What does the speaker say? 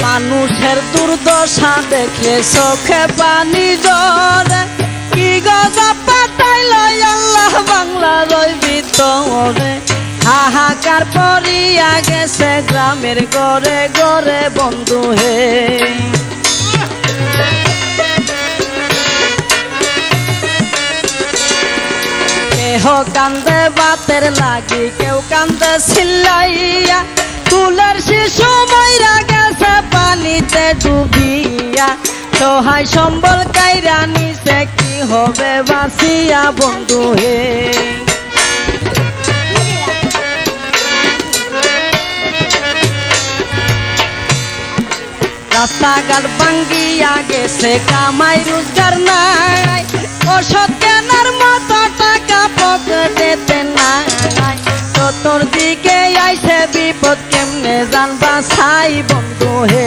মানুষের দুর্দশা দেখলে চোখে পানি ঝরে, কি গজা পাঠাইল আল্লাহ বাংলার ওই ভিতরে। হাহাকার পড়িয়া গেছে গ্রামের ঘরে ঘরে বন্ধু হে। কেহ কান্দে বাতের লাগি, কেউ কান্দে চিল্লাইয়া, ফুলের শিশু মইরা গেছে পানিতে ডুবিয়া। সহায় সম্বল কাইরা নিছে, কি হবে বাঁচিয়া বন্ধু হে। রাস্তাঘাট ভাঙ্গিয়া গেছে, কামাই রোজগার নাই, ওষুধ কেনার মতো টাকা পকেটেতে নাই। চতুর্দিকে আইছে বিপদ, কেমনে জানবা ছাই বন্ধু হে।